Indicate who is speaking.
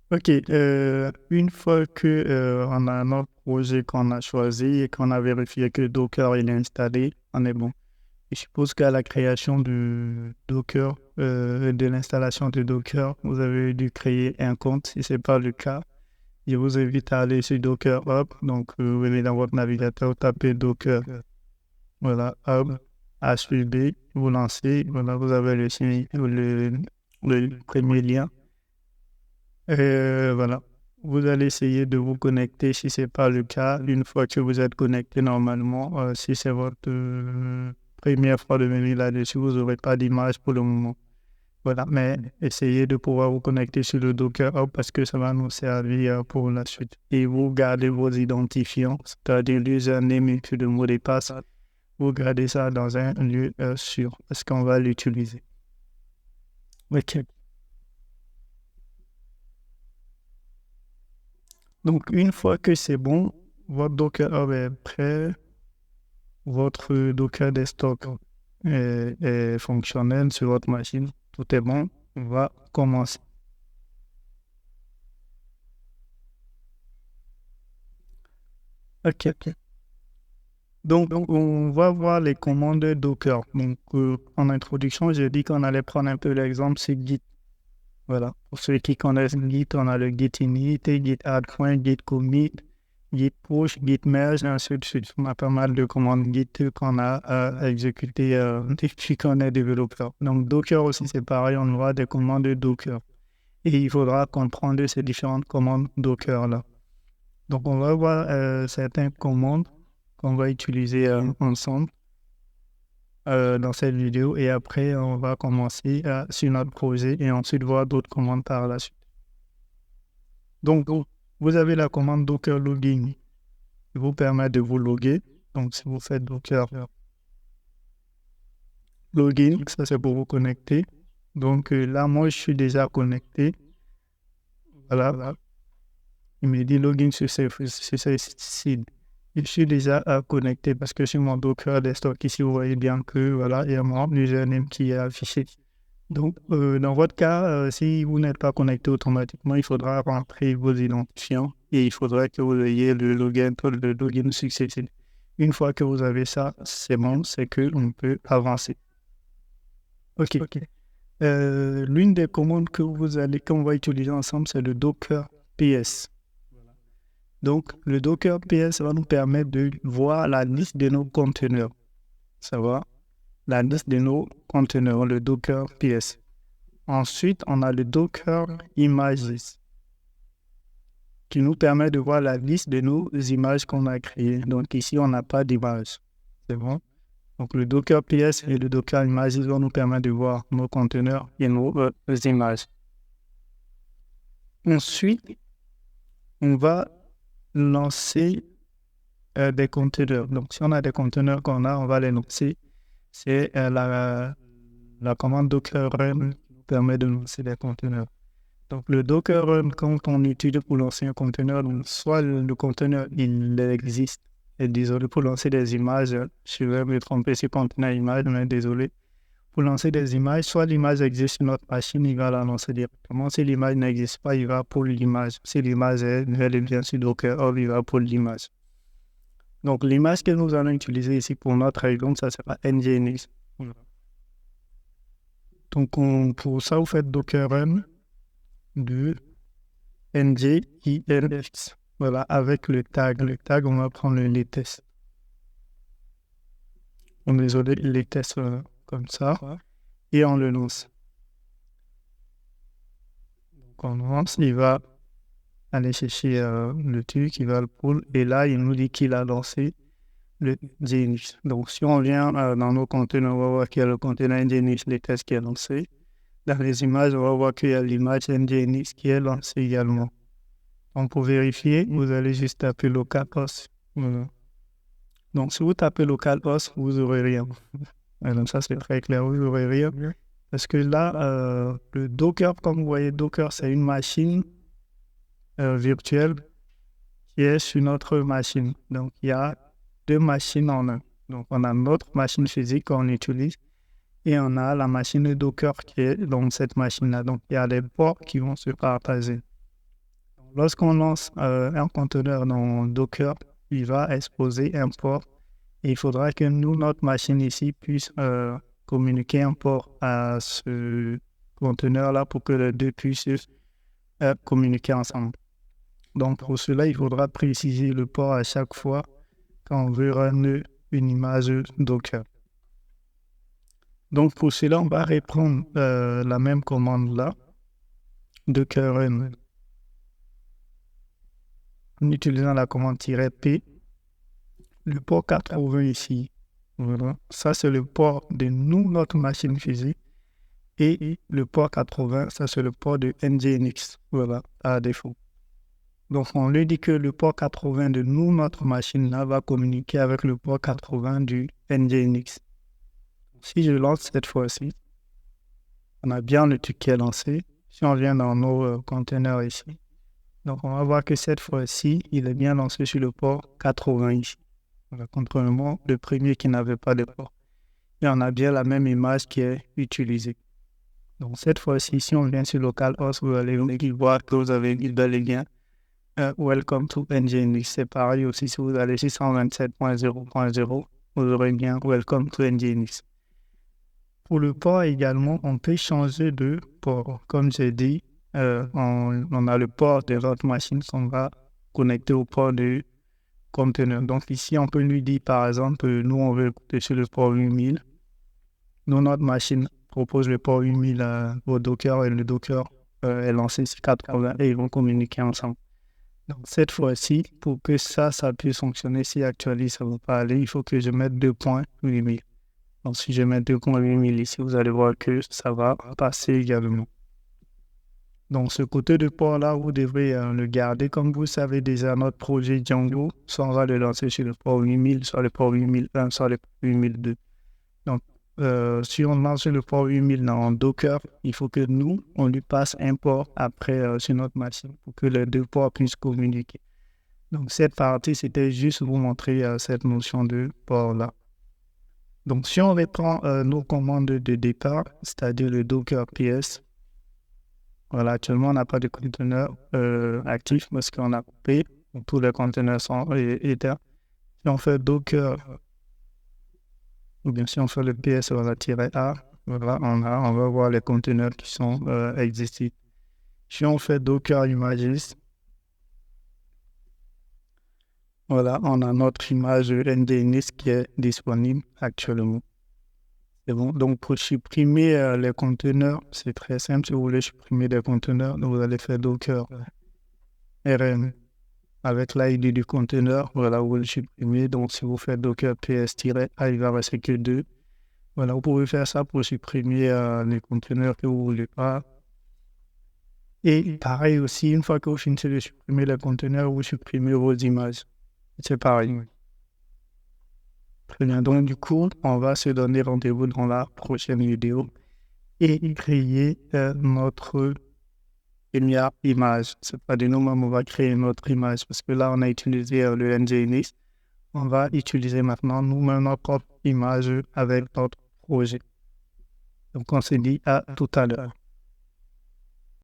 Speaker 1: Ok, une fois que on a notre projet qu'on a choisi et qu'on a vérifié que Docker il est installé, on est bon. Je suppose qu'à la création du Docker, de l'installation de Docker, vous avez dû créer un compte. Si ce n'est pas le cas, je vous invite à aller sur Docker Hub. Donc, vous allez dans votre navigateur, tapez Docker, voilà, Hub, HUB, vous lancez, voilà, vous avez le premier lien. Voilà. Vous allez essayer de vous connecter si ce n'est pas le cas. Une fois que vous êtes connecté normalement, si c'est votre première fois de venir là-dessus, vous n'aurez pas d'image pour le moment. Voilà. Mais essayez de pouvoir vous connecter sur le Docker Hub parce que ça va nous servir pour la suite. Et vous gardez vos identifiants, c'est-à-dire l'username et puis le mot de passe. Vous gardez ça dans un lieu sûr parce qu'on va l'utiliser. OK. Donc, une fois que c'est bon, votre Docker Hub est prêt, votre Docker Desktop est fonctionnel sur votre machine, tout est bon, on va commencer. OK. Donc, on va voir les commandes Docker. Donc, en introduction, j'ai dit qu'on allait prendre un peu l'exemple sur Git. Voilà. Pour ceux qui connaissent Git, on a le Git init, Git add point, Git commit, Git push, Git merge, et ainsi de suite. On a pas mal de commandes Git qu'on a à exécuter depuis qu'on est développeur. Donc, Docker aussi, c'est pareil, on aura des commandes Docker. Et il faudra comprendre ces différentes commandes Docker-là. Donc, on va voir certaines commandes qu'on va utiliser ensemble dans cette vidéo. Et après, on va commencer sur notre projet et ensuite voir d'autres commandes par la suite. Donc, vous avez la commande Docker login qui vous permet de vous loguer. Donc, si vous faites Docker login, ça c'est pour vous connecter. Donc, là, moi, je suis déjà connecté. Voilà. Il me dit login sur ce site. Je suis déjà connecté parce que sur mon Docker Desktop, ici, vous voyez bien que voilà, il y a mon username qui est affiché. Donc, dans votre cas, si vous n'êtes pas connecté automatiquement, il faudra rentrer vos identifiants et il faudra que vous ayez le login successif. Une fois que vous avez ça, c'est bon, c'est qu'on peut avancer. OK. L'une des commandes qu'on va utiliser ensemble, c'est le Docker PS. Donc, le Docker PS va nous permettre de voir la liste de nos conteneurs. Ça va? La liste de nos conteneurs, le Docker PS. Ensuite, on a le Docker Images qui nous permet de voir la liste de nos images qu'on a créées. Donc ici, on n'a pas d'image. C'est bon? Donc le Docker PS et le Docker Images vont nous permettre de voir nos conteneurs et nos images. Ensuite, on va lancer des conteneurs. Donc si on a des conteneurs on va les lancer. C'est la commande Docker Run qui nous permet de lancer des conteneurs. Donc, le Docker Run, quand on utilise pour lancer un conteneur, donc soit le conteneur, il existe. Et désolé pour lancer des images, je vais me tromper sur conteneur image, mais désolé. Pour lancer des images, soit l'image existe sur notre machine, il va la lancer directement. Si l'image n'existe pas, il va pour l'image. Si l'image est bien sur Docker Hub, il va pour l'image. Donc, l'image que nous allons utiliser ici pour notre exemple, ça sera nginx. Donc, pour ça, vous faites Docker Run de nginx. Voilà, avec le tag. Le tag, on va prendre les tests. On désolé, les tests comme ça. Et on le lance. Donc, on lance, il va aller chercher le truc, il va le pull. Et là, il nous dit qu'il a lancé le Nginx. Donc, si on vient dans nos conteneurs, on va voir qu'il y a le conteneur Nginx, les tests qui est lancé. Dans les images, on va voir qu'il y a l'image Nginx qui est lancée également. Donc, pour vérifier, vous allez juste taper localhost. Voilà. Donc, si vous tapez localhost, vous n'aurez rien. Donc, ça, c'est très clair, vous n'aurez rien. Parce que là, le Docker, comme vous voyez, Docker, c'est une machine virtuelle qui est sur notre machine. Donc, il y a deux machines en un. Donc, on a notre machine physique qu'on utilise et on a la machine Docker qui est dans cette machine-là. Donc, il y a des ports qui vont se partager. lorsqu'on lance un conteneur dans Docker, il va exposer un port et il faudra que nous, notre machine ici, puisse communiquer un port à ce conteneur-là pour que les deux puissent communiquer ensemble. Donc, pour cela, il faudra préciser le port à chaque fois quand on veut run une image Docker. Donc, pour cela, on va reprendre la même commande-là, Docker run, en utilisant la commande "-p". Le port 80 ici, voilà. Ça, c'est le port de notre machine physique. Et le port 80, ça, c'est le port de NGINX, voilà, à défaut. Donc, on lui dit que le port 80 de notre machine-là, va communiquer avec le port 80 du NGINX. Si je lance cette fois-ci, on a bien le truc qui est lancé. Si on vient dans nos conteneurs ici, donc on va voir que cette fois-ci, il est bien lancé sur le port 80 ici. Voilà, contrairement le premier qui n'avait pas de port. Et on a bien la même image qui est utilisée. Donc cette fois-ci, si on vient sur localhost, vous allez voir que vous avez bel et bien Welcome to NGINX. C'est pareil aussi, si vous allez sur 127.0.0, vous aurez bien Welcome to NGINX. Pour le port également, on peut changer de port. Comme j'ai dit, on a le port de notre machine qu'on va connecter au port du conteneur. Donc ici, on peut lui dire, par exemple, nous, on veut écouter sur le port 8000. Nous, notre machine propose le port 8000 au Docker et le Docker est lancé sur 80 et ils vont communiquer ensemble. Donc cette fois-ci, pour que ça puisse fonctionner, si actuellement ça ne va pas aller, il faut que je mette 2.8000. Donc si je mets 2.8000 ici, vous allez voir que ça va passer également. Donc ce côté de port-là, vous devrez le garder. Comme vous savez déjà, notre projet Django, soit on va le lancer sur le port 8000, soit le port 8001, soit le port 8002. Donc si on lance le port 8000 dans Docker, il faut que nous, on lui passe un port après sur notre machine pour que les deux ports puissent communiquer. Donc cette partie, c'était juste vous montrer cette notion de port-là. Donc si on reprend nos commandes de départ, c'est-à-dire le Docker PS, voilà, actuellement on n'a pas de conteneur actif parce qu'on a coupé, donc tous les conteneurs sont éteints. Si on fait Docker, ou bien si on fait le PS -a, voilà, on va voir les conteneurs qui sont existants. Si on fait Docker Images, voilà, on a notre image NGINX qui est disponible actuellement. C'est bon. Donc pour supprimer les conteneurs, c'est très simple. Si vous voulez supprimer des conteneurs, vous allez faire Docker rm avec l'ID du conteneur. Voilà, vous le supprimez. Donc si vous faites Docker PS-A, il va rester que 2. Voilà, vous pouvez faire ça pour supprimer les conteneurs que vous ne voulez pas. Et pareil aussi, une fois que vous finissez de supprimer les conteneurs, vous supprimez vos images. C'est pareil. Très bien. Donc du coup, on va se donner rendez-vous dans la prochaine vidéo et créer notre première image. C'est pas de nous-mêmes, on va créer notre image parce que là, on a utilisé le NGINX. On va utiliser maintenant nous-mêmes notre propre image avec notre projet. Donc on se dit à tout à l'heure.